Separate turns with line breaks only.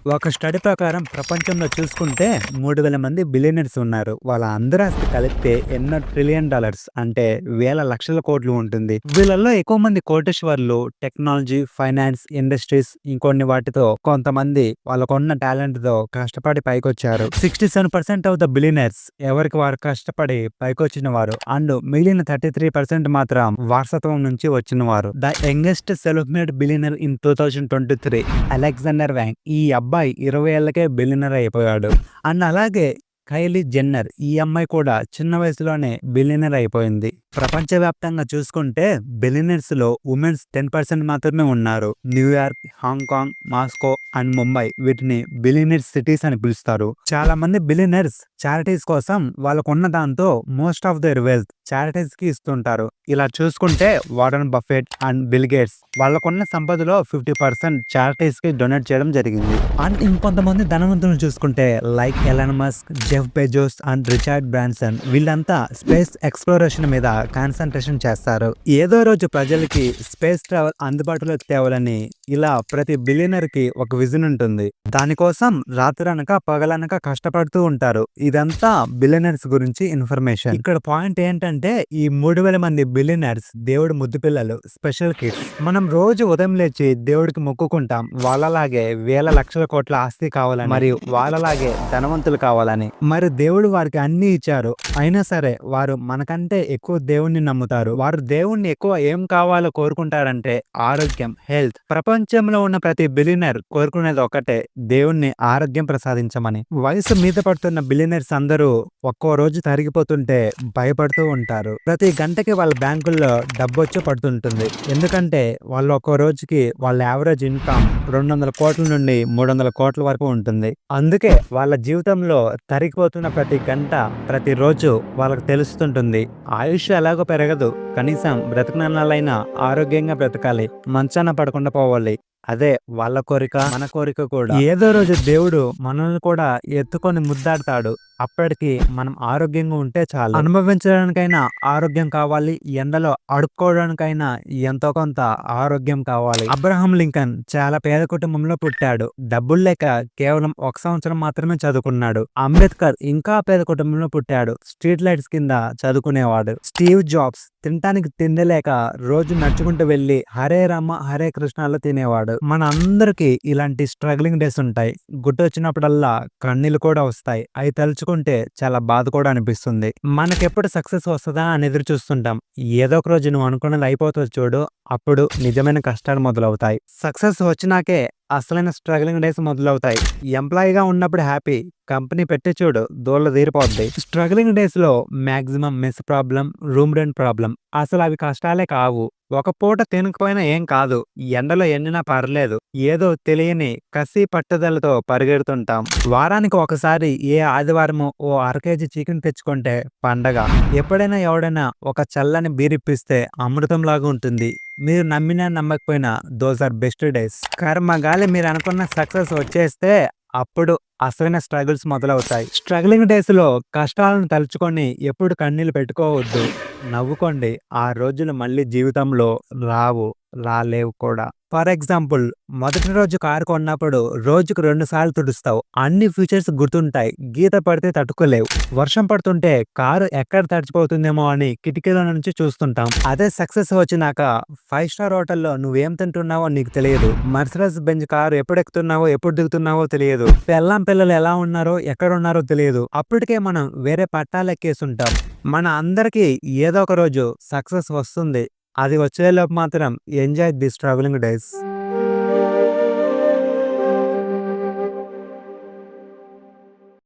ఒక స్టడీ ప్రకారం ప్రపంచంలో చూసుకుంటే 3,000 మంది బిలియనర్స్ ఉన్నారు. వాళ్ళ అందరి ఆస్తి కలిపితే ఎన్నో ట్రిలియన్ డాలర్స్ అంటే వేల లక్షల కోట్లు ఉంటుంది. వీళ్ళల్లో ఎక్కువ మంది కోటేశ్వర్లు టెక్నాలజీ, ఫైనాన్స్, ఇండస్ట్రీస్ ఇంకొన్ని వాటితో, కొంతమంది వాళ్ళకున్న టాలెంట్ తో కష్టపడి పైకొచ్చారు. 67% ఆఫ్ ద బిలియనర్స్ ఎవరికి వారు కష్టపడి పైకొచ్చిన వారు అండ్ మిగిలిన 33% మాత్రం వారసత్వం నుంచి వచ్చిన వారు. The youngest self made billionaire in 2023 Alexander Wang. ఈ అబ్బాయి 20 ఏళ్లకే బిలియనర్ అయిపోయాడు. అండ్ అలాగే కైలీ జెన్నర్, ఈ అమ్మాయి కూడా చిన్న వయసులోనే బిలియనర్ అయిపోయింది. ప్రపంచవ్యాప్తంగా చూసుకుంటే బిలియనర్స్ లో ఉమెన్స్ 10% మాత్రమే ఉన్నారు. New York, Hong Kong, Moscow and Mumbai వీటిని బిలియనర్ సిటీస్ అని పిలుస్తారు. చాలా మంది బిలియనర్స్ చారిటీస్ కోసం వాళ్ళకున్న దాంతో most of their wealth charities కి ఇస్తుంటారు. ఇలా చూసుకుంటే Warren Buffett and bill gates వాళ్ళకున్న సంపదలో 50% చారిటీస్ కి డొనేట్ చేయడం జరిగింది. అండ్ ఇంకొంతమంది ధనవంతులను చూసుకుంటే like Elon Musk, Jeff Bezos and Richard Branson వీళ్ళంతా స్పేస్ ఎక్స్ప్లోరేషన్ మీద కాన్సంట్రేషన్ చేస్తారు. ఏదో రోజు ప్రజలకి స్పేస్ ట్రావెల్ అందుబాటులోకి తేవాలని ఇలా ప్రతి బిలియనర్ కి ఒక విజన్ ఉంటుంది. దానికోసం రాత్రనక పగలనక కష్టపడుతూ ఉంటారు. ఇదంతా బిలియనర్స్ గురించి ఇన్ఫర్మేషన్. ఇక్కడ పాయింట్ ఏంటంటే ఈ 3,000 మంది బిలియనర్స్ దేవుడు ముద్దు పిల్లలు, స్పెషల్ కిడ్స్. మనం రోజు ఉదయం లేచి దేవుడికి మొక్కుకుంటాం వాళ్ళలాగే వేల లక్షల కోట్ల ఆస్తి కావాలని, మరియు వాళ్ళలాగే ధనవంతులు కావాలని. మరి దేవుడు వారికి అన్ని ఇచ్చారు, అయినా సరే వారు మనకంటే ఎక్కువ దేవుణ్ణి నమ్ముతారు. వారు దేవుణ్ణి ఎక్కువ ఏం కావాలో కోరుకుంటారంటే ఆరోగ్యం, హెల్త్. ప్రపంచంలో ఉన్న ప్రతి బిలియనర్ కోరుకునేది ఒకటే, దేవుణ్ణి ఆరోగ్యం ప్రసాదించమని. వయసు మీద పడుతున్న బిలియనర్స్ అందరూ ఒక్కో రోజు తరిగిపోతుంటే భయపడుతూ ఉంటారు. ప్రతి గంటకి వాళ్ళ బ్యాంకుల్లో డబ్బు వచ్చి పడుతుంటుంది. ఎందుకంటే వాళ్ళు ఒక్కో రోజుకి వాళ్ళ యావరేజ్ ఇన్కమ్ 200 కోట్ల నుండి 300 కోట్ల వరకు ఉంటుంది. అందుకే వాళ్ళ జీవితంలో తరిగిపోతున్న ప్రతి గంట, ప్రతి రోజు వాళ్ళకి తెలుస్తుంటుంది ఆయుష్ ఎలాగో పెరగదు, కనీసం బ్రతకనాలైనా ఆరోగ్యంగా బ్రతకాలి, మంచాన పడకుండా పోవాలి. అదే వాళ్ళ కోరిక, మన కోరిక కూడా. ఏదో రోజు దేవుడు మనల్ని కూడా ఎత్తుకొని ముద్దాడతాడు. అప్పటికి మనం ఆరోగ్యంగా ఉంటే చాలు. అనుభవించడానికైనా ఆరోగ్యం కావాలి, ఎండలో అడుక్కోవడానికైనా ఎంతో కొంత ఆరోగ్యం కావాలి. అబ్రహాం లింకన్ చాలా పేద కుటుంబంలో పుట్టాడు. డబ్బులు లేక కేవలం 1 సంవత్సరం మాత్రమే చదువుకున్నాడు. అంబేద్కర్ ఇంకా పేద కుటుంబంలో పుట్టాడు. స్ట్రీట్ లైట్స్ కింద చదువుకునేవాడు. స్టీవ్ జాబ్స్ తినటానికి తిండి లేక రోజు నడుచుకుంటూ వెళ్లి హరే రామ హరే కృష్ణలో తినేవాడు. మన అందరికి ఇలాంటి స్ట్రగ్లింగ్ డేస్ ఉంటాయి. గుర్తొచ్చినప్పుడల్లా కన్నీళ్ళు కూడా వస్తాయి. అవి తలుచుకుంటే చాలా బాధ కూడా అనిపిస్తుంది. మనకెప్పుడు సక్సెస్ వస్తుందా అని ఎదురు చూస్తుంటాం. ఏదో ఒక రోజు నువ్వు అనుకున్నది అయిపోతుంది చూడు, అప్పుడు నిజమైన కష్టాలు మొదలవుతాయి. సక్సెస్ వచ్చినాకే అసలైన స్ట్రగ్లింగ్ డేస్ మొదలవుతాయి. ఎంప్లాయీగా ఉన్నప్పుడు హ్యాపీ, కంపెనీ పెట్టి చూడు దూళ్ళ తీరిపోద్ది. స్ట్రగ్లింగ్ డేస్ లో maximum mess problem, room rent problem. అసలు అవి కష్టాలే కావు. ఒక పూట తినకపోయినా ఏం కాదు, ఎండలో ఎండినా పర్లేదు. ఏదో తెలియని కసి పట్టుదలతో పరిగెడుతుంటాం. వారానికి ఒకసారి ఏ ఆదివారము ఓ 1/2 కేజీ చికెన్ తెచ్చుకుంటే పండగ. ఎప్పుడైనా ఎవడైనా ఒక చల్లని బీరిప్పిస్తే అమృతం లాగా ఉంటుంది. మీరు నమ్మినా నమ్మకపోయినా దోస్ ఆర్ బెస్ట్ డేస్. కర్మగాలి మీరు అనుకున్న సక్సెస్ వచ్చేస్తే అప్పుడు అసలైన స్ట్రగుల్స్ మొదలవుతాయి. స్ట్రగ్లింగ్ డేస్ లో కష్టాలను తలుచుకొని ఎప్పుడు కన్నీళ్లు పెట్టుకోవద్దు, నవ్వుకోండి. ఆ రోజులు మళ్ళీ జీవితంలో రాలేవు కూడా. ఫర్ ఎగ్జాంపుల్, మొదటి రోజు కారు కొన్నప్పుడు రోజుకు 2 సార్లు తుడుస్తావు, అన్ని ఫీచర్స్ గుర్తుంటాయి, గీత పడితే తట్టుకోలేవు. వర్షం పడుతుంటే కారు ఎక్కడ తడిచిపోతుందేమో అని కిటికీల నుంచి చూస్తుంటాం. అదే సక్సెస్ వచ్చినాక 5 స్టార్ హోటల్లో నువ్వేం తింటున్నావో నీకు తెలియదు, మర్సిడెస్ బెంజ్ కారు ఎప్పుడు ఎక్కుతున్నావో ఎప్పుడు దిగుతున్నావో తెలియదు, పెళ్ళాం పిల్లలు ఎలా ఉన్నారో ఎక్కడ ఉన్నారో తెలియదు. అప్పటికే మనం వేరే పట్టాలు ఎక్కేసుంటాం. మన అందరికీ ఏదో ఒక రోజు సక్సెస్ వస్తుంది. అది వచ్చేలోపు మాత్రం ఎంజాయ్ ది స్ట్రగ్లింగ్ డేస్.